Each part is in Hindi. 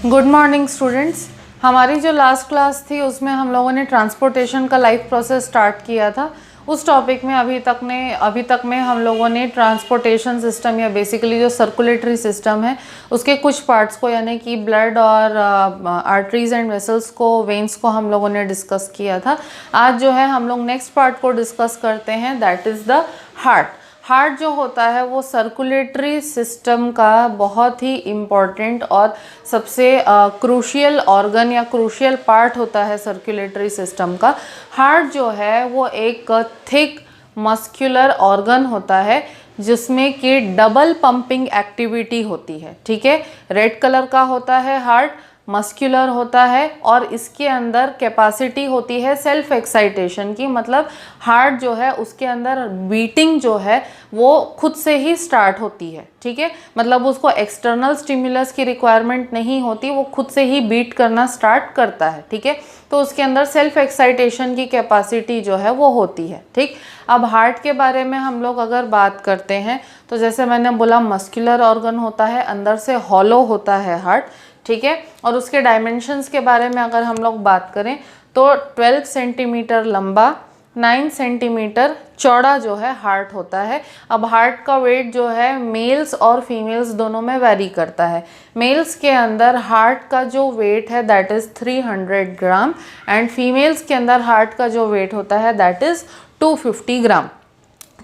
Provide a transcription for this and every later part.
Good morning students. हमारी जो लास्ट क्लास थी उसमें हम लोगों ने ट्रांसपोर्टेशन का लाइफ प्रोसेस स्टार्ट किया था। उस टॉपिक में अभी तक में हम लोगों ने ट्रांसपोर्टेशन सिस्टम या बेसिकली जो सर्कुलेटरी सिस्टम है उसके कुछ पार्ट्स को यानी कि ब्लड और आर्टरीज एंड वेसल्स को, वेन्स को हम लोगों ने डिस्कस किया था। आज जो है हम लोग नेक्स्ट पार्ट को डिस्कस करते हैं, that is the heart. Heart जो होता है वो सर्कुलेटरी सिस्टम का बहुत ही इम्पॉर्टेंट और सबसे क्रूशियल ऑर्गन या क्रूशियल पार्ट होता है सर्कुलेटरी सिस्टम का। हार्ट जो है वो एक थिक मस्कुलर ऑर्गन होता है जिसमें कि डबल पंपिंग एक्टिविटी होती है। ठीक है, रेड कलर का होता है हार्ट, मस्कुलर होता है और इसके अंदर कैपेसिटी होती है सेल्फ एक्साइटेशन की। मतलब हार्ट जो है उसके अंदर बीटिंग जो है वो खुद से ही स्टार्ट होती है। ठीक है, मतलब उसको एक्सटर्नल स्टिमुलस की रिक्वायरमेंट नहीं होती, वो खुद से ही बीट करना स्टार्ट करता है। ठीक है, तो उसके अंदर सेल्फ एक्साइटेशन की कैपेसिटी जो है वो होती है। ठीक, अब हार्ट के बारे में हम लोग अगर बात करते हैं तो जैसे मैंने बोला मस्कुलर ऑर्गन होता है, अंदर से हॉलो होता है हार्ट। ठीक है, और उसके डायमेंशंस के बारे में अगर हम लोग बात करें तो 12 सेंटीमीटर लंबा, 9 सेंटीमीटर चौड़ा जो है हार्ट होता है। अब हार्ट का वेट जो है मेल्स और फीमेल्स दोनों में वेरी करता है। मेल्स के अंदर हार्ट का जो वेट है that is 300 gram and females के अंदर हार्ट का जो वेट होता है दैट इज़ 250 ग्राम।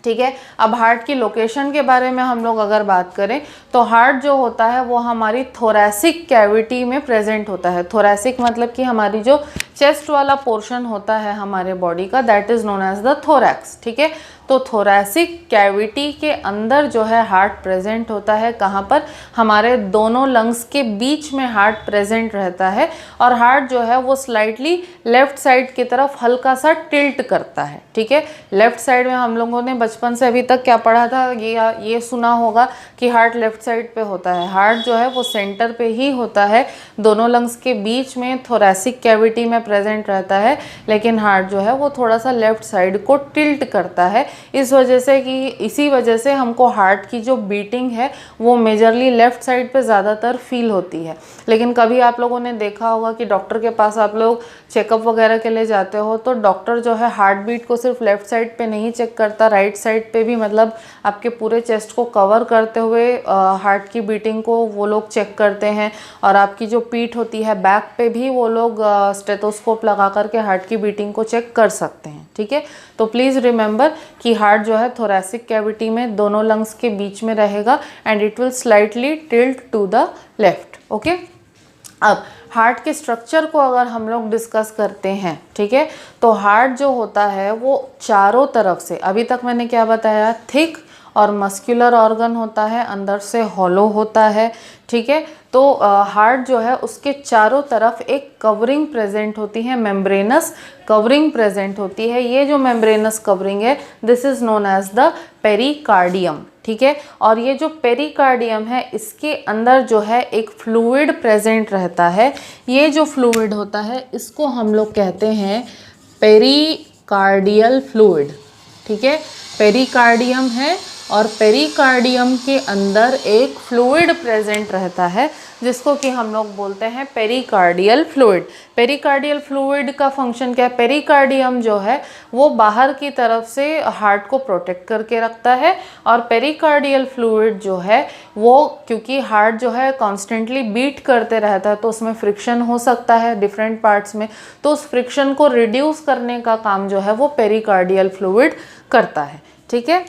ठीक है, अब हार्ट की लोकेशन के बारे में हम लोग अगर बात करें तो हार्ट जो होता है वो हमारी थोरैसिक कैविटी में प्रेजेंट होता है। थोरैसिक मतलब कि हमारी जो चेस्ट वाला पोर्शन होता है हमारे बॉडी का, that is known as the thorax. ठीक है, तो थोरैसिक कैविटी के अंदर जो है हार्ट प्रेजेंट होता है। कहाँ पर? हमारे दोनों लंग्स के बीच में हार्ट प्रेजेंट रहता है और हार्ट जो है वो स्लाइटली लेफ्ट साइड की तरफ हल्का सा टिल्ट करता है। ठीक है, लेफ्ट साइड में हम लोगों ने बचपन से अभी तक क्या पढ़ा था, ये सुना होगा कि हार्ट लेफ्ट साइड पे होता है। हार्ट जो है वो सेंटर पे ही होता है, दोनों लंग्स के बीच में थोरैसिक कैविटी में प्रेजेंट रहता है, लेकिन हार्ट जो है वो थोड़ा सा लेफ्ट साइड को टिल्ट करता है। इस वजह से कि इसी वजह से हमको हार्ट की जो बीटिंग है वो मेजरली लेफ़्ट साइड पे ज़्यादातर फील होती है। लेकिन कभी आप लोगों ने देखा होगा कि डॉक्टर के पास आप लोग चेकअप वगैरह के लिए जाते हो तो डॉक्टर जो है हार्ट बीट को सिर्फ लेफ़्ट साइड पे नहीं चेक करता, राइट साइड पे भी, मतलब आपके पूरे चेस्ट को कवर करते हुए हार्ट की बीटिंग को वो लोग चेक करते हैं। और आपकी जो पीठ होती है बैक पे भी वो लोग स्टेथोस्कोप लगा करके हार्ट की बीटिंग को चेक कर सकते हैं। ठीक है, तो प्लीज़ रिमेंबर कि हार्ट जो है थोरैसिक कैविटी में दोनों लंग्स के बीच में रहेगा and it will slightly tilt to the left. Okay, अब हार्ट के स्ट्रक्चर को अगर हम लोग डिस्कस करते हैं, ठीक है, तो हार्ट जो होता है वो चारों तरफ से, अभी तक मैंने क्या बताया, थिक और मस्कुलर ऑर्गन होता है, अंदर से हॉलो होता है। ठीक है, तो हार्ट जो है उसके चारों तरफ एक कवरिंग प्रेजेंट होती है, मेम्ब्रेनस कवरिंग प्रेजेंट होती है। ये जो मेम्ब्रेनस कवरिंग है this is known as the pericardium. ठीक है, और ये जो पेरिकार्डियम है इसके अंदर जो है एक फ्लूइड प्रेजेंट रहता है। ये जो फ्लूइड होता है इसको हम लोग कहते हैं पेरिकार्डियल फ्लूइड। ठीक है, पेरिकार्डियम है और पेरिकार्डियम के अंदर एक फ्लूइड प्रेजेंट रहता है जिसको कि हम लोग बोलते हैं पेरिकार्डियल फ्लूइड। पेरिकार्डियल फ्लूइड का फंक्शन क्या है? पेरिकार्डियम जो है वो बाहर की तरफ से हार्ट को प्रोटेक्ट करके रखता है और पेरिकार्डियल फ्लूइड जो है वो, क्योंकि हार्ट जो है कॉन्स्टेंटली बीट करते रहता है तो उसमें फ्रिक्शन हो सकता है डिफरेंट पार्ट्स में, तो उस फ्रिक्शन को रिड्यूस करने का काम जो है वो पेरिकार्डियल फ्लूइड करता है। ठीक है,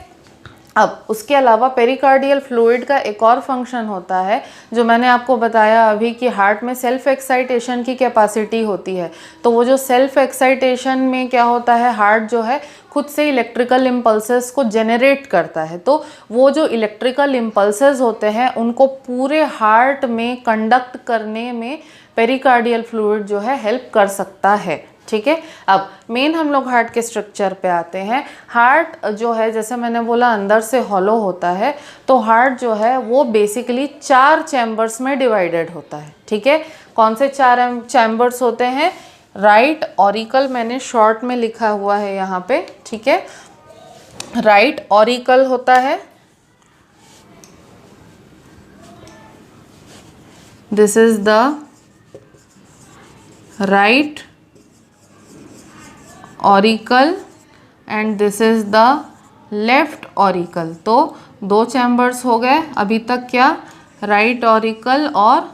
अब उसके अलावा पेरिकार्डियल फ्लूइड का एक और फंक्शन होता है जो मैंने आपको बताया अभी कि हार्ट में सेल्फ एक्साइटेशन की कैपेसिटी होती है। तो वो जो सेल्फ एक्साइटेशन में क्या होता है, हार्ट जो है खुद से इलेक्ट्रिकल इम्पल्सेस को जनरेट करता है। तो वो जो इलेक्ट्रिकल इम्पल्सेस होते हैं उनको पूरे हार्ट में कंडक्ट करने में पेरिकार्डियल फ्लूइड जो है हेल्प कर सकता है। ठीक है, अब मेन हम लोग हार्ट के स्ट्रक्चर पे आते हैं। हार्ट जो है जैसे मैंने बोला अंदर से हॉलो होता है, तो हार्ट जो है वो बेसिकली 4 चैम्बर्स में डिवाइडेड होता है। ठीक है, कौन से 4 चैम्बर्स होते हैं? राइट ऑरिकल मैंने शॉर्ट में लिखा हुआ है यहाँ पे। ठीक है, राइट ऑरिकल होता है, this is the right auricle and this is the left auricle. तो 2 चैम्बर्स हो गए अभी तक, क्या, राइट ऑरिकल और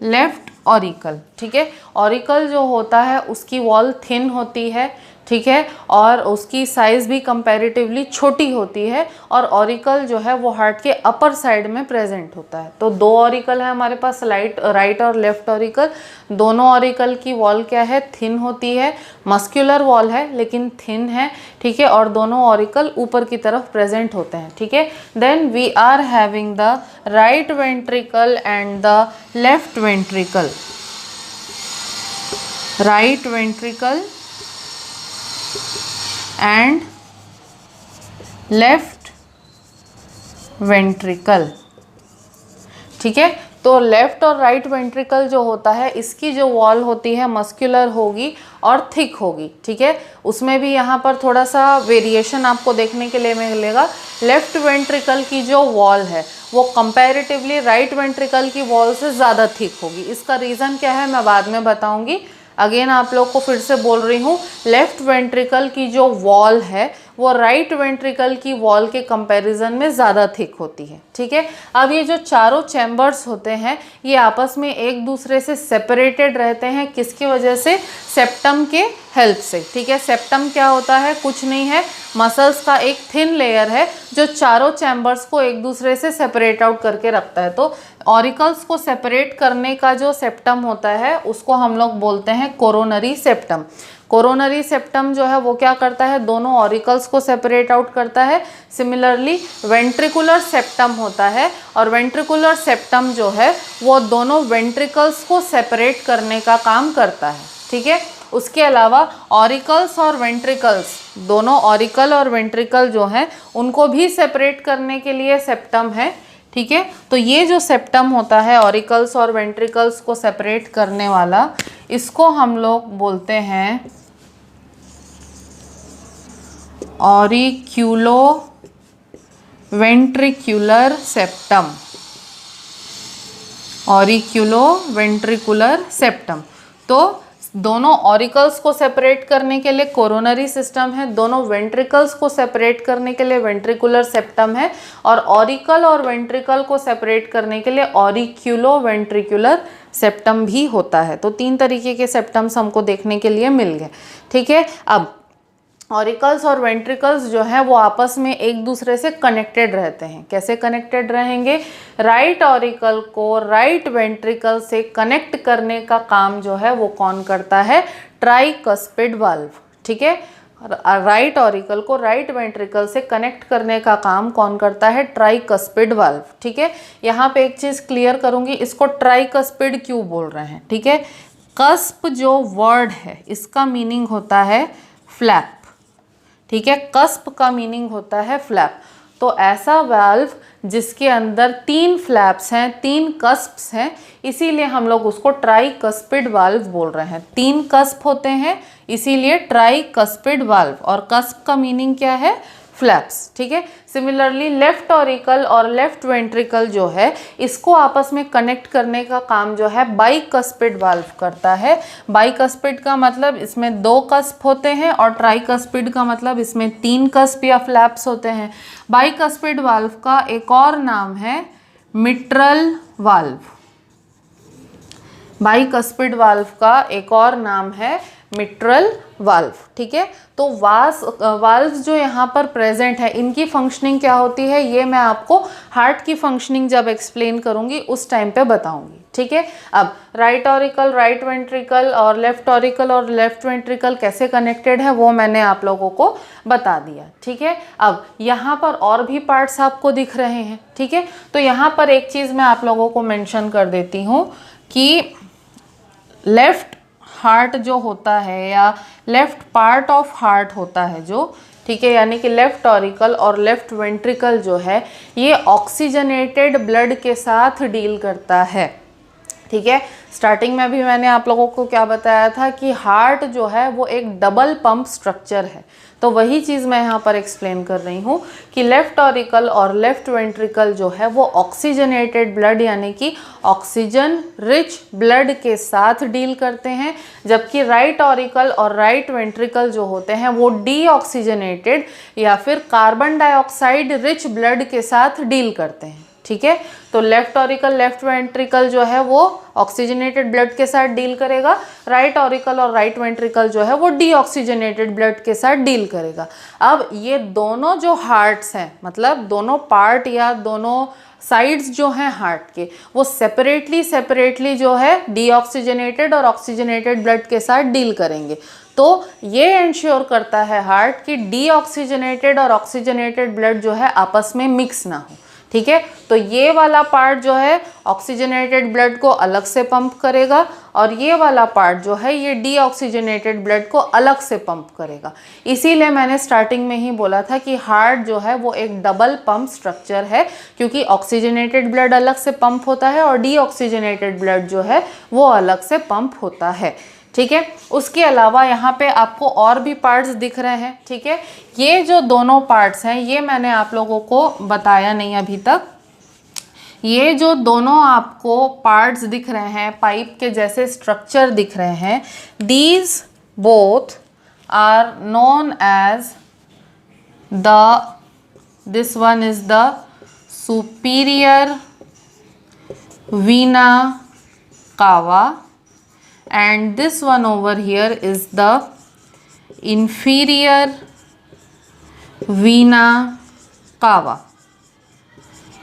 लेफ्ट ऑरिकल। ठीक है, ऑरिकल जो होता है उसकी वॉल थिन होती है, ठीक है, और उसकी साइज़ भी कंपैरेटिवली छोटी होती है, और ऑरिकल जो है वो हार्ट के अपर साइड में प्रेजेंट होता है। तो 2 ऑरिकल है हमारे पास, राइट और लेफ्ट ऑरिकल। दोनों ऑरिकल की वॉल क्या है, थिन होती है, मस्क्यूलर वॉल है लेकिन थिन है, ठीक है, और दोनों ऑरिकल ऊपर की तरफ प्रेजेंट होते हैं। ठीक है, then we are having the right ventricle and the left ventricle. Right ventricle and left ventricle. ठीक है, तो लेफ्ट और राइट वेंट्रिकल जो होता है इसकी जो वॉल होती है मस्कुलर होगी और थिक होगी। ठीक है, उसमें भी यहाँ पर थोड़ा सा वेरिएशन आपको देखने के लिए मिलेगा। लेफ्ट वेंट्रिकल की जो वॉल है वो कंपैरेटिवली राइट वेंट्रिकल की वॉल से ज़्यादा थिक होगी। इसका रीज़न क्या है मैं बाद में बताऊँगी। अगेन आप लोग को फिर से बोल रही हूँ, लेफ्ट वेंट्रिकल की जो वॉल है वो राइट वेंट्रिकल की वॉल के कंपैरिजन में ज़्यादा थिक होती है। ठीक है, अब ये जो चारों चैम्बर्स होते हैं ये आपस में एक दूसरे से सेपरेटेड रहते हैं, किसकी वजह से, सेप्टम के हेल्प से। ठीक है, सेप्टम क्या होता है, कुछ नहीं है, मसल्स का एक थिन लेयर है जो चारों चैम्बर्स को एक दूसरे से सेपरेट आउट करके रखता है। तो ऑरिकल्स को सेपरेट करने का जो सेप्टम होता है उसको हम लोग बोलते हैं कोरोनरी सेप्टम। कोरोनरी सेप्टम जो है वो क्या करता है, दोनों ऑरिकल्स को सेपरेट आउट करता है। सिमिलरली वेंट्रिकुलर सेप्टम होता है, और वेंट्रिकुलर सेप्टम जो है वो दोनों वेंट्रिकल्स को सेपरेट करने का काम करता है। ठीक है, उसके अलावा ऑरिकल्स और वेंट्रिकल्स, दोनों ऑरिकल और वेंट्रिकल जो हैं उनको भी सेपरेट करने के लिए सेप्टम है। ठीक है, तो ये जो सेप्टम होता है ऑरिकल्स और वेंट्रिकल्स को सेपरेट करने वाला, इसको हम लोग बोलते हैं auriculo ventricular septum. Auriculo ventricular septum. तो दोनों ऑरिकल्स को सेपरेट करने के लिए कोरोनरी सिस्टम है, दोनों वेंट्रिकल्स को सेपरेट करने के लिए वेंट्रिकुलर सेप्टम है, और ऑरिकल और वेंट्रिकल को सेपरेट करने के लिए ऑरिक्यूलो वेंट्रिकुलर सेप्टम भी होता है। तो 3 तरीके के सेप्टम्स हमको देखने के लिए मिल गए। ठीक है, अब ऑरिकल्स और वेंट्रिकल्स जो है वो आपस में एक दूसरे से कनेक्टेड रहते हैं। कैसे कनेक्टेड रहेंगे, राइट ऑरिकल को राइट वेंट्रिकल से कनेक्ट करने का काम जो है वो कौन करता है, ट्राइकस्पिड वाल्व। ठीक है, राइट ऑरिकल को राइट वेंट्रिकल से कनेक्ट करने का काम कौन करता है, ट्राइकस्पिड वाल्व। ठीक है, यहाँ पे एक चीज़ क्लियर करूँगी, इसको ट्राइकस्पिड क्यों बोल रहे हैं। ठीक है, कस्प जो वर्ड है इसका मीनिंग होता है फ्लैप। ठीक है, कस्प का मीनिंग होता है फ्लैप। तो ऐसा वाल्व जिसके अंदर 3 फ्लैप्स हैं, 3 कस्प्स हैं, इसीलिए हम लोग उसको ट्राइकस्पिड वाल्व बोल रहे हैं। 3 कस्प होते हैं इसीलिए ट्राइकस्पिड वाल्व, और कस्प का मीनिंग क्या है, फ्लैप्स। ठीक है, सिमिलरली लेफ्ट ऑरिकल और लेफ्ट वेंट्रिकल जो है इसको आपस में कनेक्ट करने का काम जो है बाइकस्पिड वाल्व करता है। बाइकस्पिड का मतलब इसमें 2 कस्प होते हैं, और ट्राइकस्पिड का मतलब इसमें 3 कस्प या फ्लैप्स होते हैं। बाइकस्पिड वाल्व का एक और नाम है मिट्रल वाल्व। बाइकस्पिड वाल्व का एक और नाम है मिट्रल वाल्व। ठीक है, तो वाल्व्स जो यहाँ पर प्रेजेंट है इनकी फंक्शनिंग क्या होती है ये मैं आपको हार्ट की फंक्शनिंग जब एक्सप्लेन करूँगी उस टाइम पे बताऊँगी। ठीक है, अब राइट ऑरिकल, राइट वेंट्रिकल और लेफ्ट वेंट्रिकल कैसे कनेक्टेड है वो मैंने आप लोगों को बता दिया। ठीक है, अब यहाँ पर और भी पार्ट्स आपको दिख रहे हैं। ठीक है, तो यहाँ पर एक चीज़ मैं आप लोगों को मेंशन कर देती हूँ कि लेफ्ट हार्ट जो होता है या लेफ्ट पार्ट ऑफ हार्ट होता है जो, ठीक है, यानी कि लेफ्ट ऑरिकल और लेफ्ट वेंट्रिकल जो है ये ऑक्सीजनेटेड ब्लड के साथ डील करता है। ठीक है। स्टार्टिंग में भी मैंने आप लोगों को क्या बताया था कि हार्ट जो है वो एक डबल पंप स्ट्रक्चर है, तो वही चीज़ मैं यहाँ पर एक्सप्लेन कर रही हूँ कि लेफ्ट ऑरिकल और लेफ्ट वेंट्रिकल जो है वो ऑक्सीजनेटेड ब्लड यानी कि ऑक्सीजन रिच ब्लड के साथ डील करते हैं, जबकि राइट ऑरिकल और राइट वेंट्रिकल जो होते हैं वो डीऑक्सीजनेटेड या फिर कार्बन डाइऑक्साइड रिच ब्लड के साथ डील करते हैं। ठीक है, तो लेफ्ट ऑरिकल लेफ्ट वेंट्रिकल जो है वो ऑक्सीजनेटेड ब्लड के साथ डील करेगा, राइट ऑरिकल और राइट वेंट्रिकल जो है वो डीऑक्सीजनेटेड ब्लड के साथ डील करेगा। अब ये दोनों जो हार्ट्स हैं, मतलब दोनों पार्ट या दोनों साइड्स जो हैं हार्ट के, वो सेपरेटली जो है डीऑक्सीजनेटेड और ऑक्सीजनेटेड ब्लड के साथ डील करेंगे। तो ये इंश्योर करता है हार्ट कि डीऑक्सीजनेटेड और ऑक्सीजनेटेड ब्लड जो है आपस में मिक्स ना हो। ठीक है, तो ये वाला पार्ट जो है ऑक्सीजनेटेड ब्लड को अलग से पंप करेगा और ये वाला पार्ट जो है ये डीऑक्सीजनेटेड ब्लड को अलग से पंप करेगा। इसीलिए मैंने स्टार्टिंग में ही बोला था कि हार्ट जो है वो एक डबल पंप स्ट्रक्चर है, क्योंकि ऑक्सीजनेटेड ब्लड अलग से पंप होता है और डीऑक्सीजनेटेड ब्लड जो है वो अलग से पंप होता है। ठीक है, उसके अलावा यहाँ पे आपको और भी पार्ट्स दिख रहे हैं। ठीक है, ये जो दोनों पार्ट्स हैं ये मैंने आप लोगों को बताया नहीं अभी तक। ये जो दोनों आपको पार्ट्स दिख रहे हैं, पाइप के जैसे स्ट्रक्चर दिख रहे हैं, these both are known as this one is the superior vena cava and this one over here is the inferior vena cava।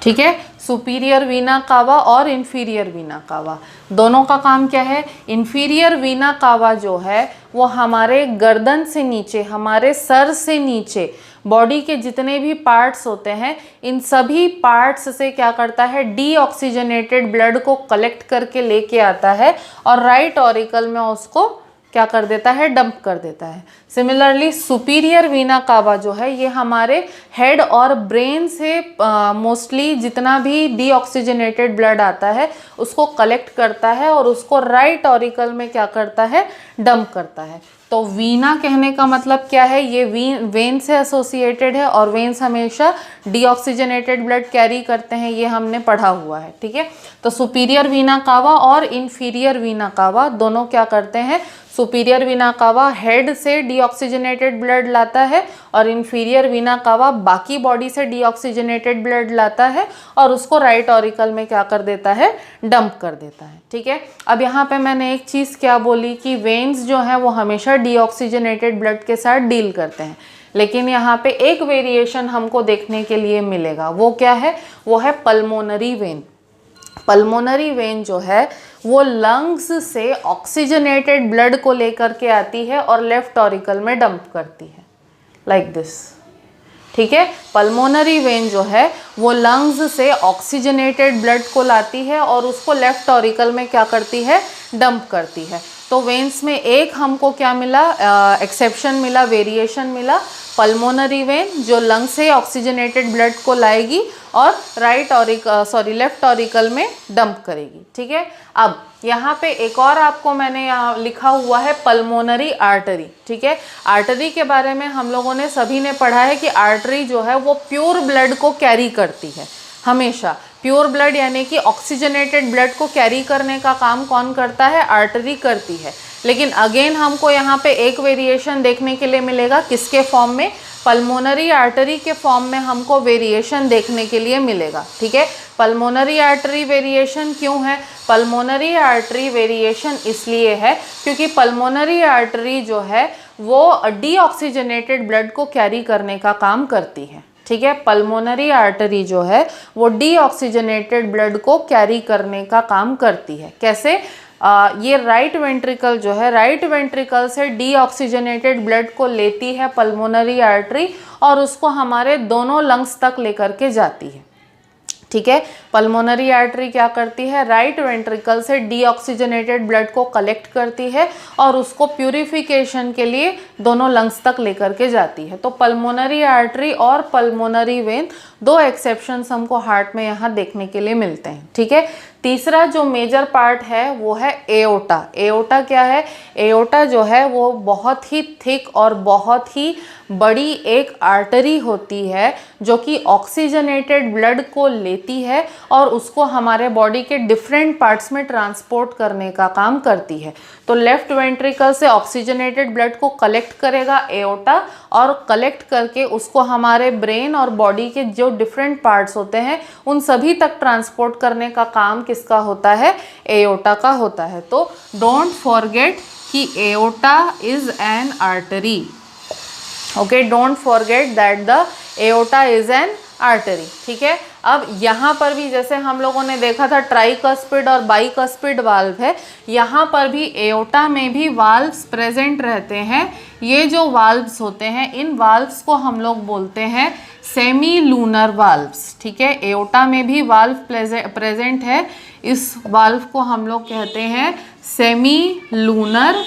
ठीक है, सुपीरियर वीना कावा और इन्फीरियर वीना कावा दोनों का काम क्या है? इन्फीरियर वीना कावा जो है वो हमारे गर्दन से नीचे, हमारे सर से नीचे बॉडी के जितने भी पार्ट्स होते हैं इन सभी पार्ट्स से क्या करता है? डीऑक्सीजनेटेड ब्लड को कलेक्ट करके लेके आता है और राइट ऑरिकल में उसको क्या कर देता है? डंप कर देता है। सिमिलरली सुपीरियर वीना कावा जो है ये हमारे हेड और ब्रेन से मोस्टली जितना भी डीऑक्सीजनेटेड ब्लड आता है उसको कलेक्ट करता है और उसको राइट ऑरिकल में क्या करता है? डंप करता है। तो वीना कहने का मतलब क्या है? ये वेन से एसोसिएटेड है और वेन्स हमेशा डीऑक्सीजनेटेड ब्लड कैरी करते हैं, ये हमने पढ़ा हुआ है। ठीक है, तो सुपीरियर वीना कावा और इन्फीरियर वीना कावा दोनों क्या करते हैं? सुपीरियर वीना कावा हेड से डीऑक्सीजनेटेड ब्लड लाता है और इन्फीरियर वीना कावा बाकी बॉडी से डीऑक्सीजनेटेड ब्लड लाता है और उसको राइट ऑरिकल में क्या कर देता है? डंप कर देता है। ठीक है, अब यहाँ पे मैंने एक चीज़ क्या बोली कि वेन्स जो हैं वो हमेशा डीऑक्सीजनेटेड ब्लड के साथ डील करते हैं, लेकिन यहाँ पे एक वेरिएशन हमको देखने के लिए मिलेगा। वो क्या है? वो है पल्मोनरी वेन। पल्मोनरी वेन जो है वो लंग्स से ऑक्सीजनेटेड ब्लड को लेकर के आती है और लेफ्ट ऑरिकल में डंप करती है, लाइक दिस। ठीक है, पल्मोनरी वेन जो है वो लंग्स से ऑक्सीजनेटेड ब्लड को लाती है और उसको लेफ्ट ऑरिकल में क्या करती है? डंप करती है। तो वेन्स में एक हमको क्या मिला? एक्सेप्शन मिला, वेरिएशन मिला। पल्मोनरी वेन जो लंग से ऑक्सीजनेटेड ब्लड को लाएगी और लेफ्ट ऑरिकल में डंप करेगी। ठीक है, अब यहाँ पे एक और आपको मैंने यहाँ लिखा हुआ है पल्मोनरी आर्टरी। ठीक है, आर्टरी के बारे में हम लोगों ने सभी ने पढ़ा है कि आर्टरी जो है वो प्योर ब्लड को कैरी करती है। हमेशा प्योर ब्लड यानी कि ऑक्सीजनेटेड ब्लड को कैरी करने का काम कौन करता है? आर्टरी करती है। लेकिन अगेन हमको यहाँ पे एक वेरिएशन देखने के लिए मिलेगा, किसके फॉर्म में? पल्मोनरी आर्टरी के फॉर्म में हमको वेरिएशन देखने के लिए मिलेगा। ठीक है, पल्मोनरी आर्टरी वेरिएशन क्यों है? पल्मोनरी आर्टरी वेरिएशन इसलिए है क्योंकि पल्मोनरी आर्टरी जो है वो डीऑक्सीजनेटेड ब्लड को कैरी करने का काम करती है। ठीक है, पल्मोनरी आर्टरी जो है वो डीऑक्सीजनेटेड ब्लड को कैरी करने का काम करती है। कैसे? ये राइट वेंट्रिकल जो है, राइट वेंट्रिकल से डीऑक्सीजनेटेड ब्लड को लेती है पल्मोनरी आर्टरी और उसको हमारे दोनों लंग्स तक लेकर के जाती है। ठीक है, पल्मोनरी आर्टरी क्या करती है? राइट वेंट्रिकल से डीऑक्सीजनेटेड ब्लड को कलेक्ट करती है और उसको प्यूरिफिकेशन के लिए दोनों लंग्स तक लेकर के जाती है। तो पल्मोनरी आर्टरी और पल्मोनरी वेन दो एक्सेप्शंस हमको हार्ट में यहाँ देखने के लिए मिलते हैं। ठीक है, तीसरा जो मेजर पार्ट है वो है एओर्टा। एओर्टा क्या है? एओर्टा जो है वो बहुत ही थिक और बहुत ही बड़ी एक आर्टरी होती है जो कि ऑक्सीजनेटेड ब्लड को लेती है और उसको हमारे बॉडी के डिफरेंट पार्ट्स में ट्रांसपोर्ट करने का काम करती है। तो लेफ्ट वेंट्रिकल से ऑक्सीजनेटेड ब्लड को कलेक्ट करेगा एओर्टा और कलेक्ट करके उसको हमारे ब्रेन और बॉडी के जो डिफरेंट पार्ट्स होते हैं उन सभी तक ट्रांसपोर्ट करने का काम किसका होता है? एओर्टा का होता है। तो डोंट फॉरगेट कि aorta is an artery. Okay, don't forget that the aorta is an artery. ठीक है, अब यहाँ पर भी जैसे हम लोगों ने देखा था ट्राइकस्पिड और बाइकस्पिड वाल्व है, यहाँ पर भी एओर्टा में भी वाल्व्स प्रेजेंट रहते हैं। ये जो वाल्व्स होते हैं इन वाल्व्स को हम लोग बोलते हैं सेमी लूनर वाल्व्स। ठीक है, एओर्टा में भी वाल्व प्रेजेंट है, इस वाल्व को हम लोग कहते हैं सेमी लूनर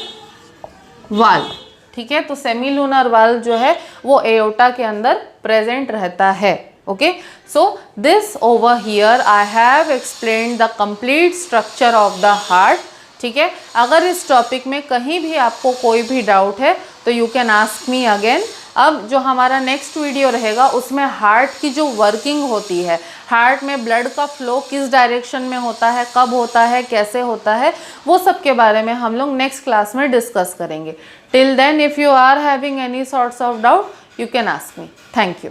वाल्व। ठीक है, तो सेमी लूनर वाल्व जो है वो एओर्टा के अंदर प्रेजेंट रहता है। Okay, so this over here I have explained the complete structure of the heart. ठीक है, अगर इस टॉपिक में कहीं भी आपको कोई भी डाउट है तो you can ask me again. अब जो हमारा नेक्स्ट वीडियो रहेगा उसमें हार्ट की जो वर्किंग होती है, हार्ट में ब्लड का फ्लो किस डायरेक्शन में होता है, कब होता है, कैसे होता है, वो सब के बारे में हम लोग नेक्स्ट क्लास में डिस्कस करेंगे। Till then if you are having any sorts of doubt you can ask me. Thank you.